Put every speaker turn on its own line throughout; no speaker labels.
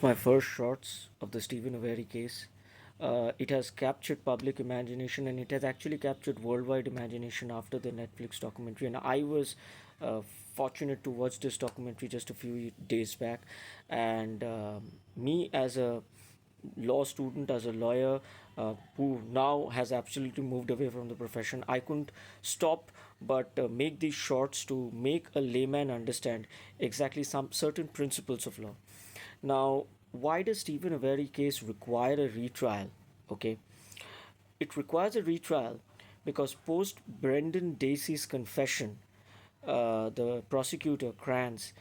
my first shots of the Stephen Avery case. It has captured public imagination, and it has actually captured worldwide imagination after the Netflix documentary. And I was uh, fortunate to watch this documentary just a few days back. And me, as a law student, as a lawyer who now has absolutely moved away from the profession, I couldn't stop but make these shorts to make a layman understand exactly some certain principles of law. Now, why does Stephen Avery case require a retrial? Okay, it requires a retrial because post Brendan Dassey's confession, the prosecutor Kranz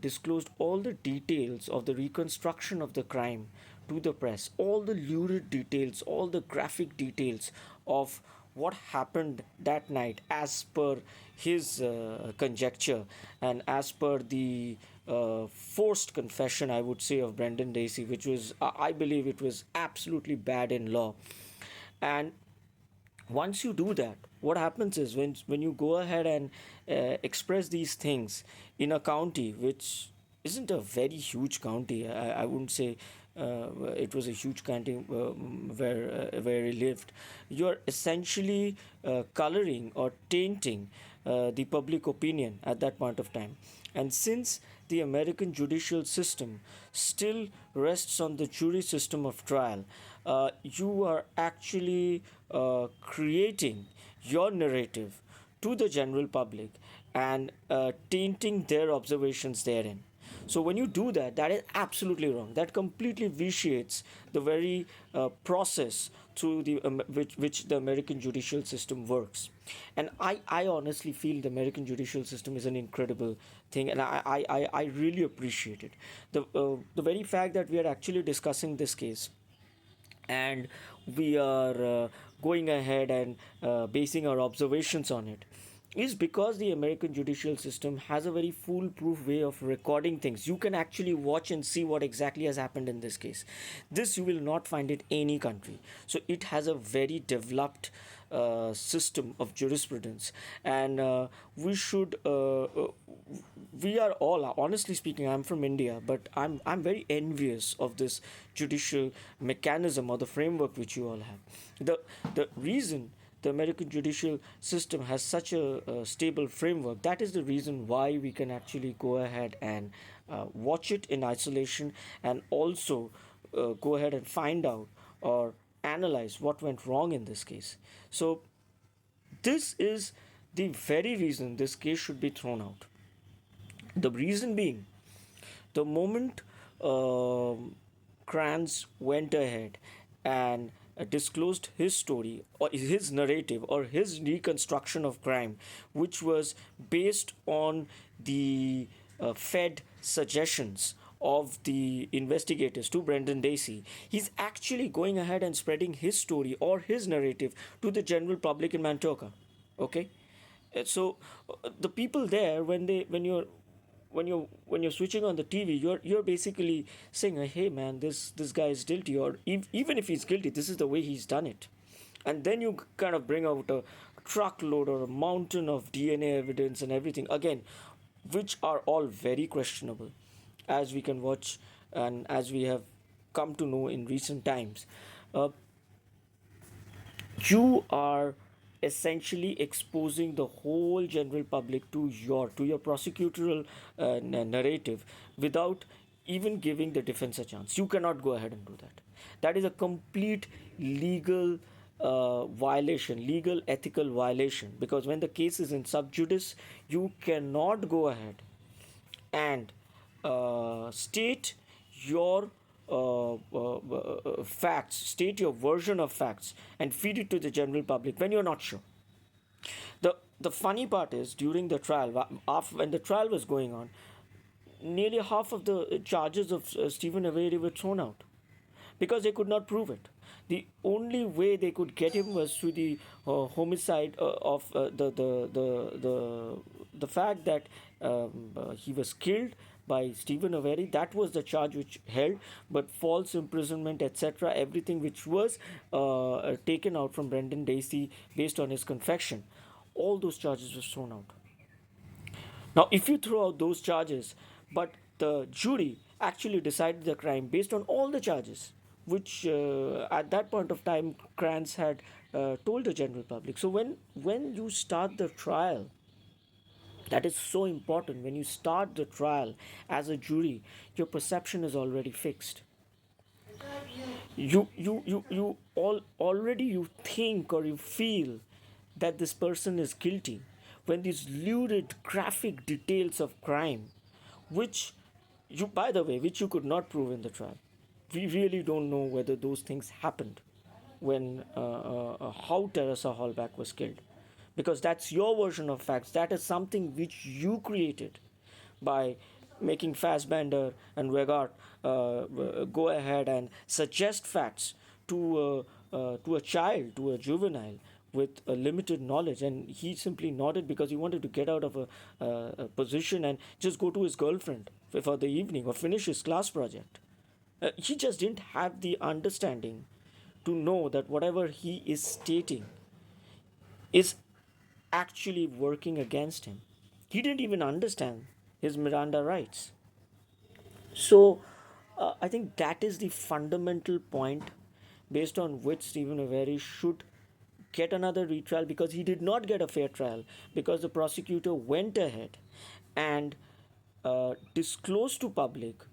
disclosed all the details of the reconstruction of the crime to the press, all the lurid details, all the graphic details of what happened that night as per his conjecture and as per the forced confession, I would say, of Brendan Dassey, which was, I believe, it was absolutely bad in law. And once you do that, what happens is when you go ahead and express these things in a county which isn't a very huge county. I wouldn't say it was a huge county where he lived. You're essentially coloring or tainting the public opinion at that point of time. And since the American judicial system still rests on the jury system of trial, you are actually creating your narrative to the general public and tainting their observations therein. So when you do that, that is absolutely wrong. That completely vitiates the very process through which the American judicial system works. And I honestly feel the American judicial system is an incredible thing, and I really appreciate it. The very fact that we are actually discussing this case and we are going ahead and basing our observations on it is because the American judicial system has a very foolproof way of recording things. You can actually watch and see what exactly has happened in this case. This you will not find in any country. So it has a very developed system of jurisprudence, and we are all, honestly speaking, I'm from India, but I'm very envious of this judicial mechanism or the framework which you all have. The reason the American judicial system has such a stable framework, that is the reason why we can actually go ahead and watch it in isolation, and also go ahead and find out or analyze what went wrong in this case. So this is the very reason this case should be thrown out. The reason being, the moment Kranz went ahead and disclosed his story or his narrative or his reconstruction of crime, which was based on the Fed suggestions of the investigators to Brendan Dassey, he's actually going ahead and spreading his story or his narrative to the general public in Mantoka. Okay, so the people there, when you're switching on the TV, you're basically saying, "Hey, man, this guy is guilty," or even if he's guilty, this is the way he's done it. And then you kind of bring out a truckload or a mountain of DNA evidence and everything again, which are all very questionable, as we can watch and as we have come to know in recent times. Uh, you are essentially exposing the whole general public to your prosecutorial narrative without even giving the defense a chance. You cannot go ahead and do that. That is a complete legal violation, legal ethical violation, because when the case is in sub judice, you cannot go ahead and state your facts, state your version of facts, and feed it to the general public when you're not sure. The funny part is, during the trial, when the trial was going on, nearly half of the charges of Stephen Avery were thrown out because they could not prove it. The only way they could get him was through the homicide of the fact that he was killed by Stephen Avery. That was the charge which held, but false imprisonment, etc., everything which was taken out from Brendan Dassey based on his confession, all those charges were thrown out. Now, if you throw out those charges, but the jury actually decided the crime based on all the charges, which at that point of time Kranz had told the general public. So when you start the trial, that is so important. When you start the trial as a jury, your perception is already fixed. Already you think or you feel that this person is guilty when these lurid graphic details of crime, which you, by the way, which you could not prove in the trial. We really don't know whether those things happened when how Teresa Hallback was killed, because that's your version of facts. That is something which you created by making Fassbender and Weggart go ahead and suggest facts to a child, to a juvenile with a limited knowledge, and he simply nodded because he wanted to get out of a position and just go to his girlfriend for the evening or finish his class project. He just didn't have the understanding to know that whatever he is stating is actually working against him. He didn't even understand his Miranda rights. So I think that is the fundamental point based on which Stephen Avery should get another retrial, because he did not get a fair trial because the prosecutor went ahead and disclosed to public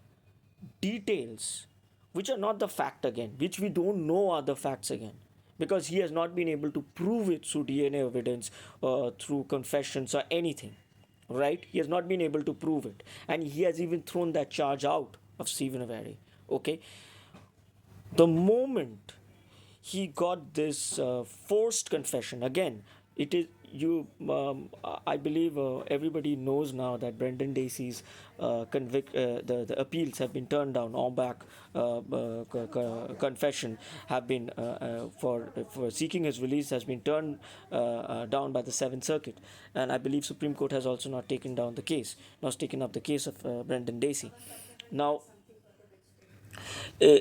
details which are not the fact again, which we don't know are the facts again, because he has not been able to prove it through DNA evidence, through confessions or anything, right? He has not been able to prove it, and he has even thrown that charge out of Stephen Avery. Okay, the moment he got this forced confession again, it is you I believe everybody knows now that Brendan Dassey's the appeals have been turned down. All back confession have been for seeking his release has been turned down by the Seventh Circuit, and I believe Supreme Court has also not taken down the case, not taken up the case of Brendan Dassey. Now, uh,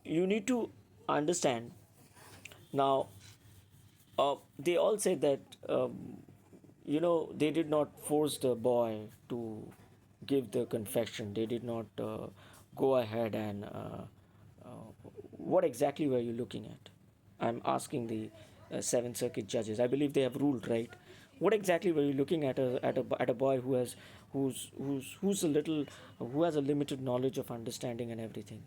you need to understand now. They all say that they did not force the boy to give the confession. They did not go ahead and what exactly were you looking at? I'm asking the Seventh Circuit judges. I believe they have ruled, right? What exactly were you looking at at a boy who has who's a little who has a limited knowledge of understanding and everything?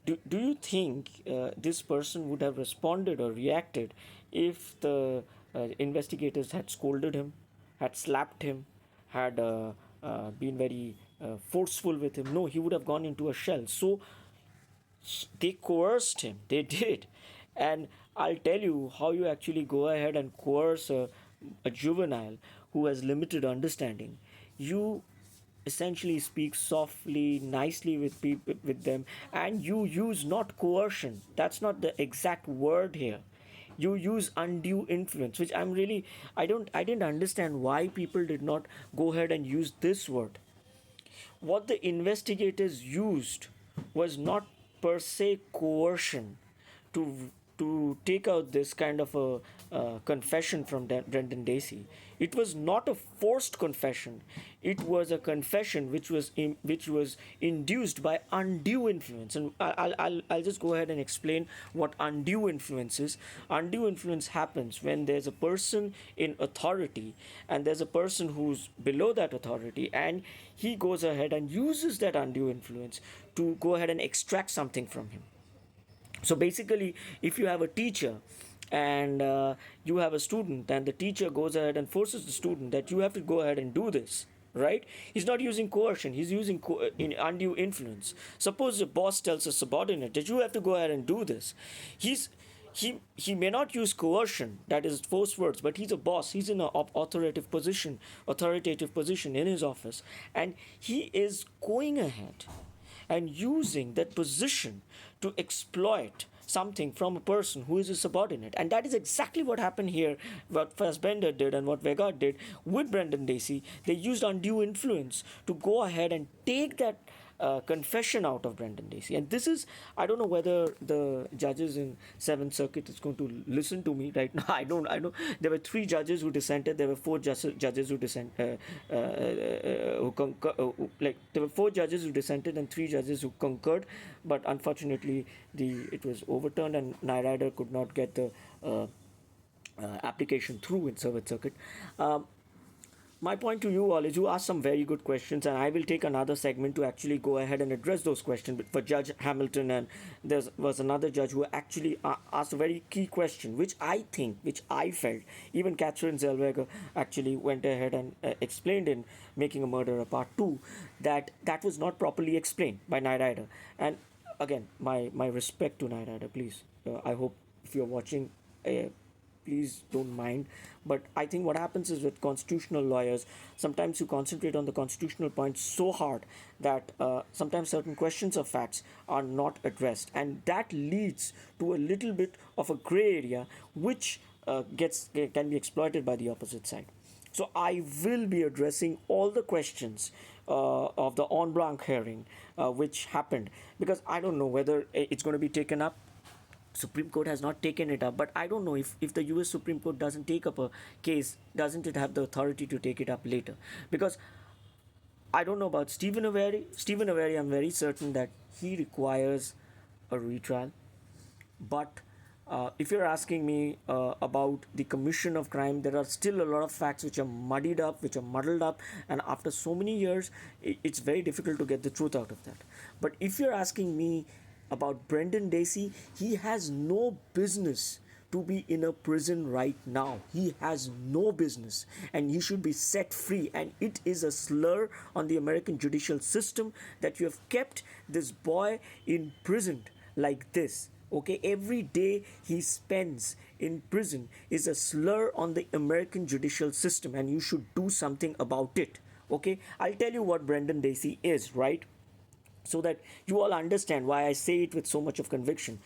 Do you think this person would have responded or reacted if the investigators had scolded him, had slapped him, had been very forceful with him? No, he would have gone into a shell. So they coerced him. They did. And I'll tell you how you actually go ahead and coerce a juvenile who has limited understanding. You essentially speak softly, nicely with people, with them, and you use not coercion. That's not the exact word here. You use undue influence, which I didn't understand why people did not go ahead and use this word. What the investigators used was not per se coercion to take out this kind of a confession from Brendan Dassey. It was not a forced confession. It was a confession which was induced by undue influence. And I'll just go ahead and explain what undue influence is. Undue influence happens when there's a person in authority and there's a person who's below that authority, and he goes ahead and uses that undue influence to go ahead and extract something from him. So basically, if you have a teacher and you have a student, and the teacher goes ahead and forces the student that you have to go ahead and do this, right? He's not using coercion, he's using undue influence. Suppose the boss tells a subordinate that you have to go ahead and do this. He may not use coercion, that is force words, but he's a boss. He's in an authoritative position in his office, and he is going ahead and using that position to exploit something from a person who is a subordinate. And that is exactly what happened here, what Fassbender did and what Weggart did with Brendan Dassey. They used undue influence to go ahead and take that confession out of Brendan Dassey. And this is, I don't know whether the judges in Seventh Circuit is going to listen to me right now. I don't. There were three judges who dissented. There were four judges who like there were four judges who dissented and three judges who concurred. But unfortunately, it was overturned, and Knight Rider could not get the application through in Seventh Circuit. My point to you all is you asked some very good questions, and I will take another segment to actually go ahead and address those questions for Judge Hamilton. And there was another judge who actually asked a very key question, which I felt, even Catherine Zellweger actually went ahead and explained in Making a Murderer Part 2, that was not properly explained by Knight Rider. And again, my respect to Knight Rider, please. I hope if you're watching, please don't mind. But I think what happens is with constitutional lawyers, sometimes you concentrate on the constitutional points so hard that sometimes certain questions of facts are not addressed, and that leads to a little bit of a gray area which can be exploited by the opposite side. So I will be addressing all the questions of the en banc hearing which happened, because I don't know whether it's going to be taken up. Supreme Court has not taken it up, but I don't know if the US Supreme Court doesn't take up a case, doesn't it have the authority to take it up later? Because I don't know about Stephen Avery. Stephen Avery, I'm very certain that he requires a retrial. But if you're asking me about the commission of crime, there are still a lot of facts which are muddied up, which are muddled up, and after so many years, it's very difficult to get the truth out of that. But if you're asking me about Brendan Dassey, he has no business to be in a prison right now. He has no business, and he should be set free. And it is a slur on the American judicial system that you have kept this boy imprisoned like this. Okay, every day he spends in prison is a slur on the American judicial system, and you should do something about it. Okay, I'll tell you what Brendan Dassey is, right? So that you all understand why I say it with so much of conviction.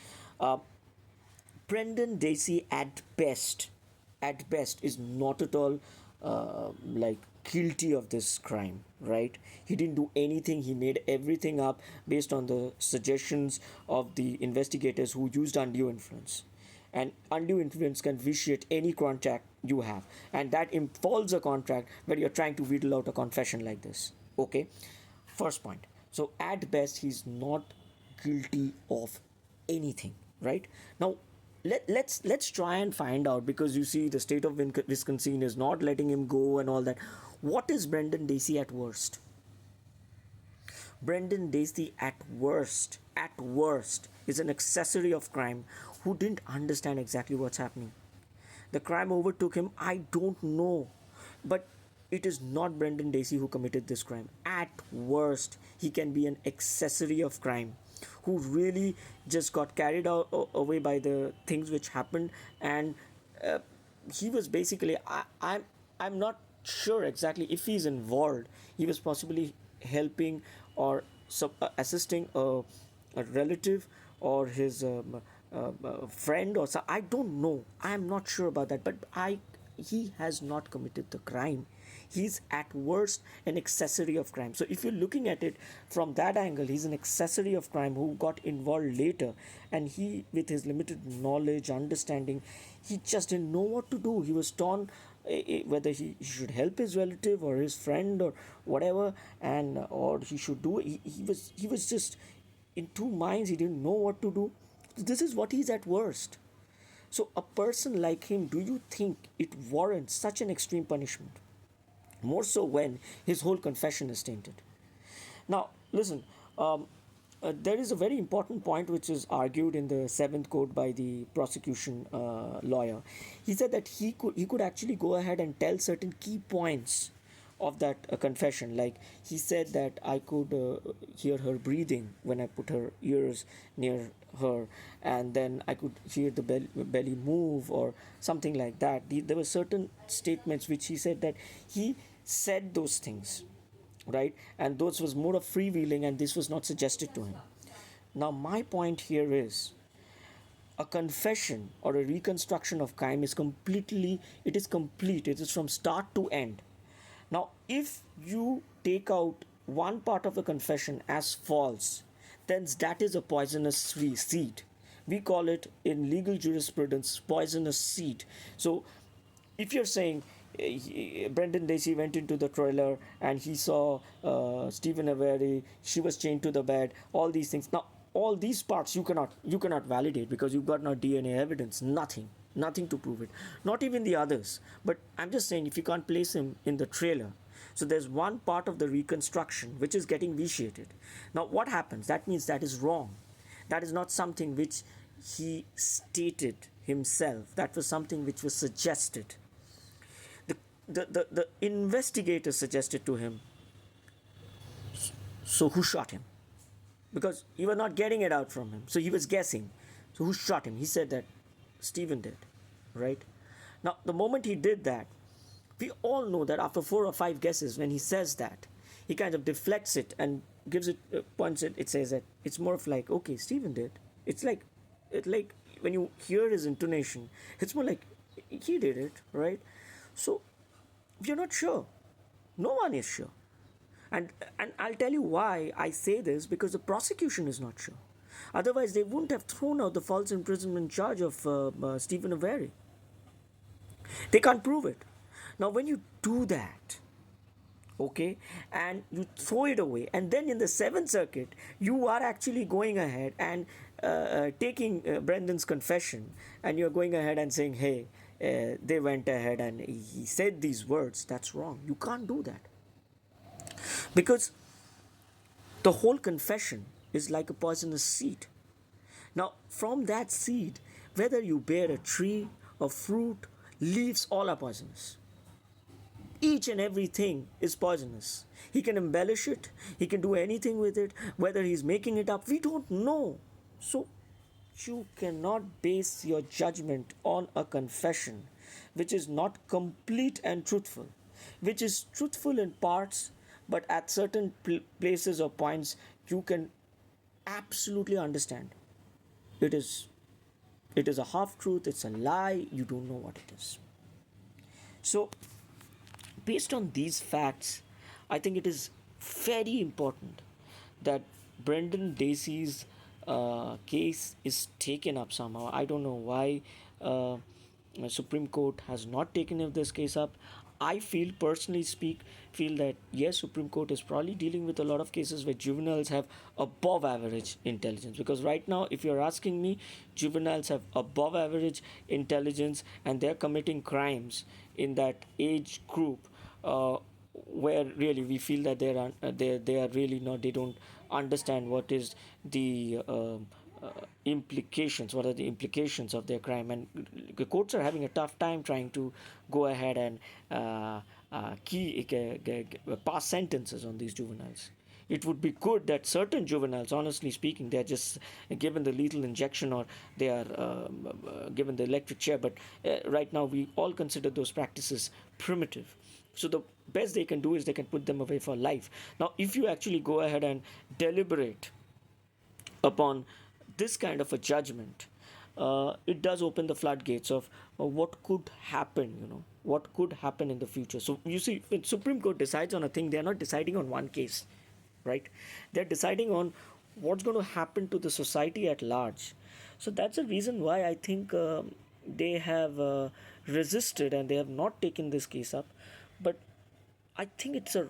Brendan Dassey at best, is not at all like guilty of this crime, right? He didn't do anything. He made everything up based on the suggestions of the investigators who used undue influence. And undue influence can vitiate any contract you have, and that involves a contract where you're trying to wheedle out a confession like this. Okay, first point. So at best, he's not guilty of anything, right? Now, let's try and find out, because you see the state of Wisconsin is not letting him go and all that. What is Brendan Dassey at worst? Brendan Dassey at worst, is an accessory of crime who didn't understand exactly what's happening. The crime overtook him. I don't know, but it is not Brendan Dassey who committed this crime. At worst, he can be an accessory of crime who really just got carried away by the things which happened, and he was basically, I'm not sure exactly if he's involved. He was possibly helping or assisting a relative or his friend or so. I don't know. I'm not sure about that, but he has not committed the crime. He's at worst an accessory of crime. So if you're looking at it from that angle, he's an accessory of crime who got involved later, and he, with his limited knowledge, understanding, he just didn't know what to do. He was torn whether he should help his relative or his friend or whatever, and or he should do. He was just in two minds. He didn't know what to do. This is what he's at worst. So a person like him, do you think it warrants such an extreme punishment? More so when his whole confession is tainted. Now, listen, there is a very important point which is argued in the seventh court by the prosecution lawyer. He said that he could actually go ahead and tell certain key points of that confession. Like he said that I could hear her breathing when I put her ears near her, and then I could hear the belly move or something like that. There were certain statements which he said that he said those things, right? And those was more of freewheeling, and this was not suggested to him. Now my point here is, a confession or a reconstruction of crime is complete. It is from start to end. Now if you take out one part of the confession as false, then that is a poisonous seed. We call it in legal jurisprudence poisonous seed. So if you're saying Brendan Dassey went into the trailer and he saw Stephen Avery, she was chained to the bed, all these things. Now, all these parts you cannot validate because you've got no DNA evidence, nothing to prove it. Not even the others. But I'm just saying, if you can't place him in the trailer, so there's one part of the reconstruction which is getting vitiated. Now, what happens? That means that is wrong. That is not something which he stated himself. That was something which was suggested. The investigator suggested to him. So who shot him? Because you were not getting it out from him. So he was guessing. So who shot him? He said that Stephen did, right? Now, the moment he did that, we all know that after 4 or 5 guesses, when he says that, he kind of deflects it and gives it, points it, it says that it's more of like, okay, Stephen did. It's like when you hear his intonation, it's more like he did it, right? So we are not sure. No one is sure. And I'll tell you why I say this, because the prosecution is not sure. Otherwise, they wouldn't have thrown out the false imprisonment charge of Stephen Avery. They can't prove it. Now, when you do that, okay, and you throw it away, and then in the Seventh Circuit, you are actually going ahead and taking Brendan's confession, and you're going ahead and saying, hey, they went ahead and he said these words. That's wrong. You can't do that. Because the whole confession is like a poisonous seed. Now, from that seed, whether you bear a tree, a fruit, leaves, all are poisonous. Each and everything is poisonous. He can embellish it, he can do anything with it, whether he's making it up, we don't know. So, you cannot base your judgment on a confession which is not complete and truthful, which is truthful in parts, but at certain places or points you can absolutely understand it is a half truth, it's a lie, you don't know what it is. So based on these facts, I think it is very important that Brendan Dassey's case is taken up somehow. I don't know why Supreme Court has not taken this case up. I feel, personally feel that yes, Supreme Court is probably dealing with a lot of cases where juveniles have above average intelligence. Because right now, if you're asking me, juveniles have above average intelligence and they're committing crimes in that age group where really we feel that they are really not, they don't understand what is the implications, what are the implications of their crime, and the courts are having a tough time trying to go ahead and pass sentences on these juveniles. It would be good that certain juveniles, honestly speaking, they are just given the lethal injection or they are given the electric chair. But right now, we all consider those practices primitive. So the best they can do is they can put them away for life. Now, if you actually go ahead and deliberate upon this kind of a judgment, it does open the floodgates of what could happen, what could happen in the future. So you see, when Supreme Court decides on a thing, they're not deciding on one case, right? They're deciding on what's going to happen to the society at large. So that's the reason why I think they have resisted and they have not taken this case up. But I think it's the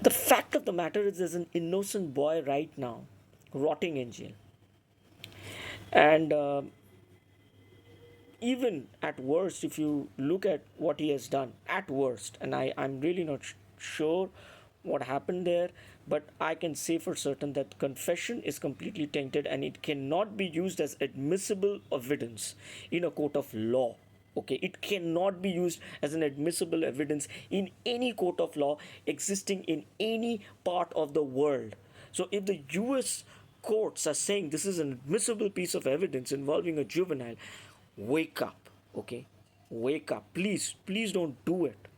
the fact of the matter is there's an innocent boy right now rotting in jail. And even at worst, if you look at what he has done, at worst, and I'm really not sure what happened there, but I can say for certain that confession is completely tainted and it cannot be used as admissible evidence in a court of law. Okay, it cannot be used as an admissible evidence in any court of law existing in any part of the world. So if the US courts are saying this is an admissible piece of evidence involving a juvenile, wake up. Okay, wake up, please don't do it,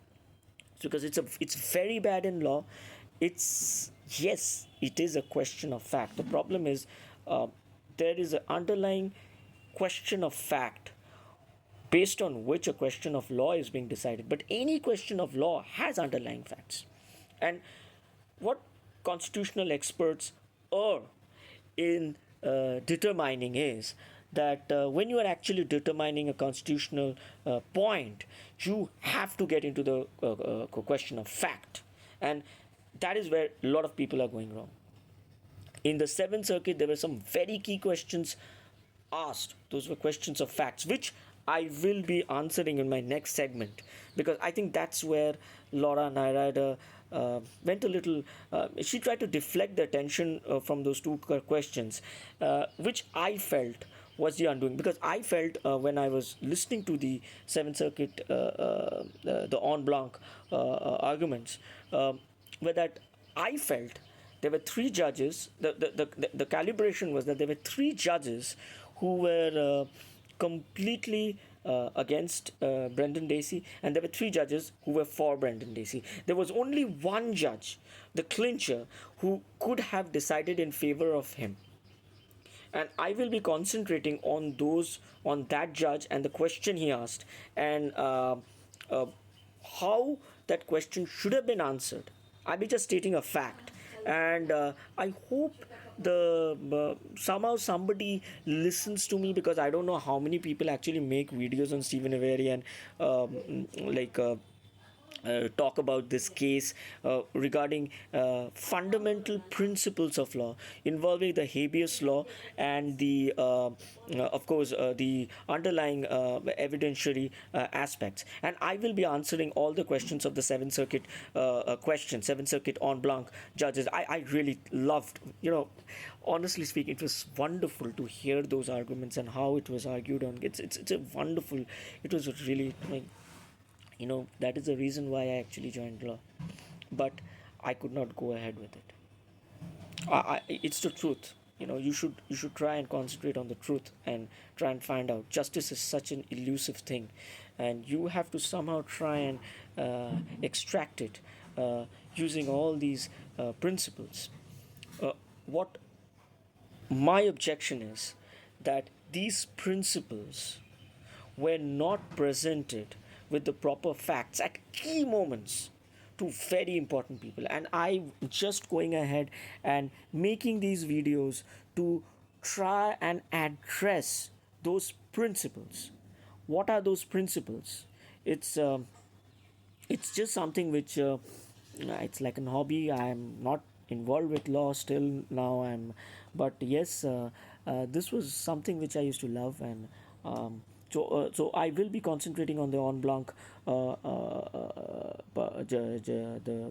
because it's very bad in law. It's, yes, it is a question of fact. The problem is there is an underlying question of fact based on which a question of law is being decided. But any question of law has underlying facts. And what constitutional experts err in determining is that when you are actually determining a constitutional point, you have to get into the question of fact. And that is where a lot of people are going wrong. In the Seventh Circuit, there were some very key questions asked. Those were questions of facts, which I will be answering in my next segment, because I think that's where Laura Nyrider went a little. She tried to deflect the attention from those two questions, which I felt was the undoing, because I felt when I was listening to the Seventh Circuit, the en blanc arguments, where that I felt there were three judges. The calibration was that there were three judges who were completely against Brendan Dassey, and there were three judges who were for Brendan Dassey. There was only one judge, the clincher, who could have decided in favor of him. And I will be concentrating on that judge and the question he asked, and how that question should have been answered. I'll be just stating a fact, and I hope the somehow somebody listens to me, because I don't know how many people actually make videos on Stephen Avery and talk about this case regarding fundamental principles of law involving the habeas law and the of course the underlying evidentiary aspects. And I will be answering all the questions of the Seventh Circuit Seventh Circuit en blanc judges. I really loved, honestly speaking, it was wonderful to hear those arguments and how it was argued on. It's a wonderful, it was really, that is the reason why I actually joined law. But I could not go ahead with it. It's the truth. You should try and concentrate on the truth and try and find out. Justice is such an elusive thing, and you have to somehow try and extract it using all these principles. What my objection is that these principles were not presented with the proper facts at key moments to very important people, and I'm just going ahead and making these videos to try and address those principles. What are those principles? It's just something which it's like an hobby. I'm not involved with law still now. But yes, this was something which I used to love, and so I will be concentrating on the en blanc, the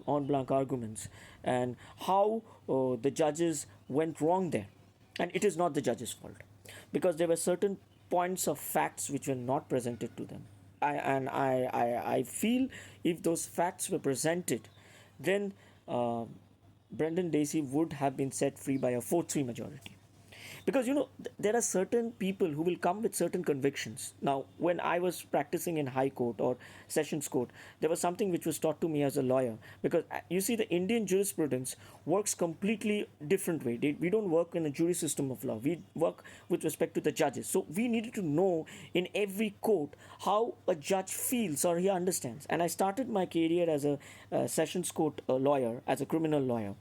en blanc arguments, and how the judges went wrong there. And it is not the judge's fault, because there were certain points of facts which were not presented to them. I feel if those facts were presented, then Brendan Dassey would have been set free by a 4-3 majority. Because there are certain people who will come with certain convictions. Now, when I was practicing in High Court or Sessions Court, there was something which was taught to me as a lawyer. Because you see, the Indian jurisprudence works completely different way. We don't work in a jury system of law. We work with respect to the judges. So we needed to know in every court how a judge feels or he understands. And I started my career as a Sessions Court lawyer, as a criminal lawyer.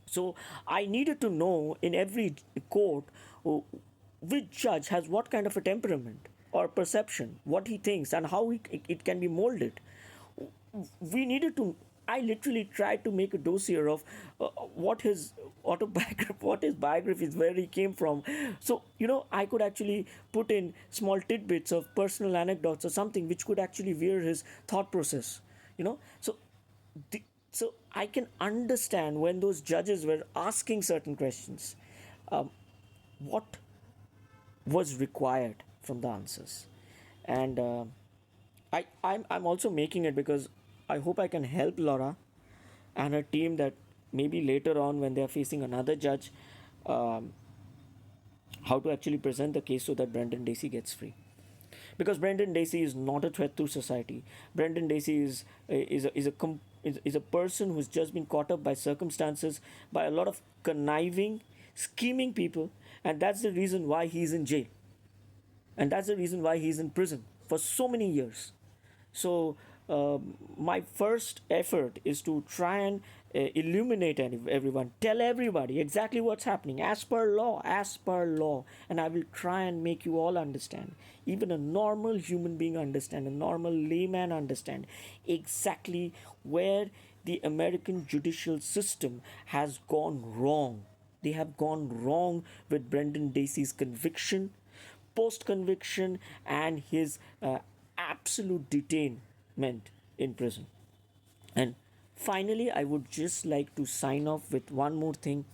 So I needed to know in every court which judge has what kind of a temperament or perception, what he thinks, and how it can be molded. We needed to. I literally tried to make a dossier of what his autobiography, what his biography is, where he came from. So I could actually put in small tidbits of personal anecdotes or something which could actually veer his thought process. So. So I can understand when those judges were asking certain questions, what was required from the answers. And I'm also making it because I hope I can help Laura and her team, that maybe later on when they are facing another judge, how to actually present the case so that Brendan Dassey gets free. Because Brendan Dassey is not a threat to society. Brendan Dassey is a person who's just been caught up by circumstances, by a lot of conniving, scheming people, and that's the reason why he's in jail. And that's the reason why he's in prison. for so many years. So my first effort is to try and illuminate everyone, tell everybody exactly what's happening as per law, and I will try and make you all understand, even a normal human being understand, a normal layman understand exactly where the American judicial system has gone wrong. They have gone wrong with Brendan Dassey's conviction, post conviction, and his absolute detainment in prison. And finally, I would just like to sign off with one more thing.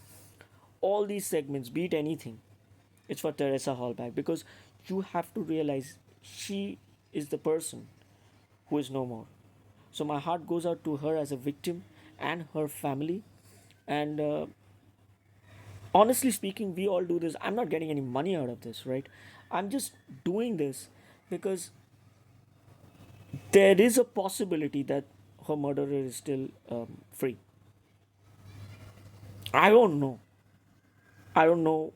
All these segments, be it anything, it's for Teresa Hallback, because you have to realize she is the person who is no more. So my heart goes out to her as a victim and her family. And honestly speaking, we all do this. I'm not getting any money out of this, right? I'm just doing this because there is a possibility that her murderer is still free. I don't know. I don't know.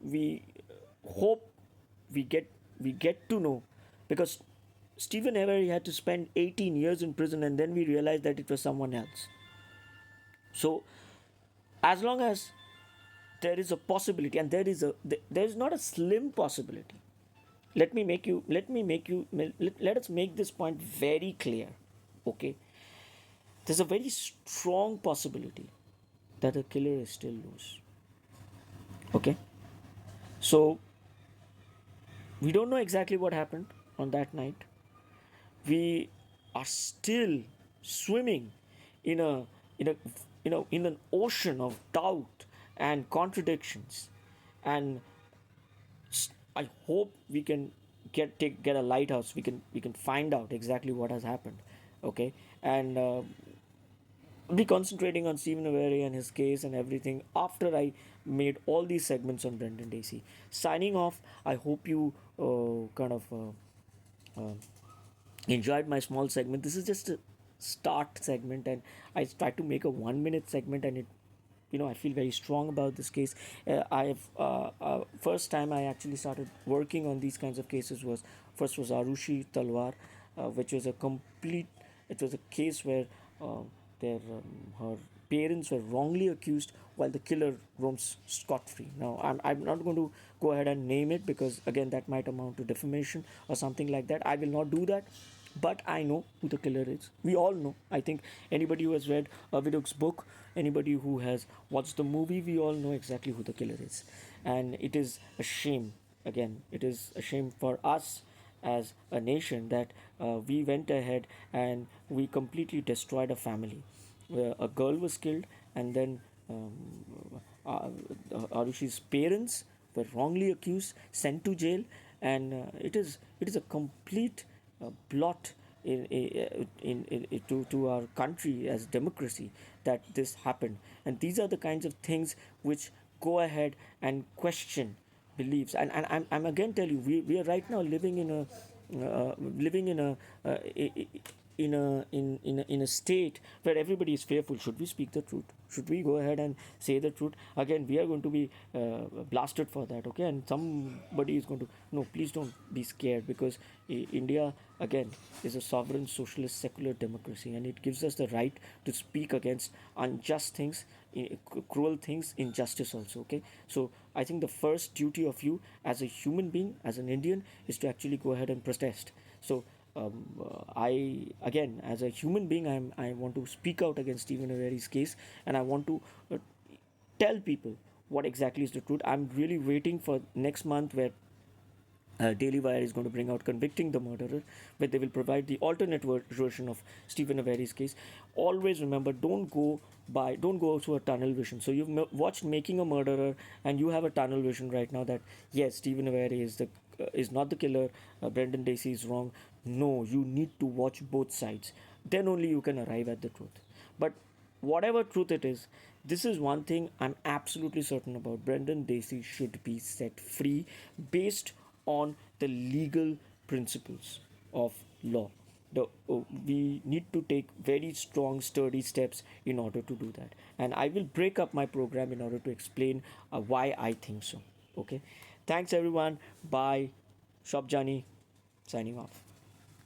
We hope we get we get to know, because Stephen Avery had to spend 18 years in prison, and then we realized that it was someone else. So as long as there is a possibility, and there is not a slim possibility. Let us make this point very clear. Okay, there's a very strong possibility that the killer is still loose. Okay, so we don't know exactly what happened on that night. We are still swimming in a in a in an ocean of doubt and contradictions, and I hope we can get a lighthouse. We can find out exactly what has happened. Okay, and be concentrating on Stephen Avery and his case and everything after I made all these segments on Brendan Dassey. Signing off. I hope you kind of enjoyed my small segment. This is just a start segment, and I tried to make a 1 minute segment, and it, I feel very strong about this case. I have first time I actually started working on these kinds of cases was Arushi Talwar, which was a complete. It was a case where her parents were wrongly accused while the killer roams scot free. Now, I'm not going to go ahead and name it, because again that might amount to defamation or something like that. I will not do that. But I know who the killer is. We all know. I think anybody who has read Aviduk's book, anybody who has watched the movie, we all know exactly who the killer is. And it is a shame. Again, it is a shame for us as a nation that we went ahead and we completely destroyed a family. A girl was killed, and then uh, Arushi's parents were wrongly accused, sent to jail, and it is a complete blot to our country as democracy that this happened. And these are the kinds of things which go ahead and question beliefs. And I'm again tell you, we are right now living in a state where everybody is fearful. Should we speak the truth? Should we go ahead and say the truth? Again, we are going to be blasted for that. Okay, and somebody is going to, no, please don't be scared, because India again is a sovereign socialist secular democracy, and it gives us the right to speak against unjust things, cruel things, injustice also. Okay, so I think the first duty of you as a human being, as an Indian, is to actually go ahead and protest. So I again, as a human being, I want to speak out against Stephen Avery's case, and I want to tell people what exactly is the truth. I'm really waiting for next month, where Daily Wire is going to bring out Convicting the Murderer, where they will provide the alternate version of Stephen Avery's case. Always remember, don't go through a tunnel vision. So you've watched Making a Murderer, and you have a tunnel vision right now that yes, Stephen Avery is not the killer, Brendan Dassey is wrong. No, you need to watch both sides. Then only you can arrive at the truth. But whatever truth it is, this is one thing I'm absolutely certain about. Brendan Dassey should be set free based on the legal principles of law. We need to take very strong, sturdy steps in order to do that. And I will break up my program in order to explain why I think so. Okay. Thanks, everyone. Bye. Shop Johnny. Signing off.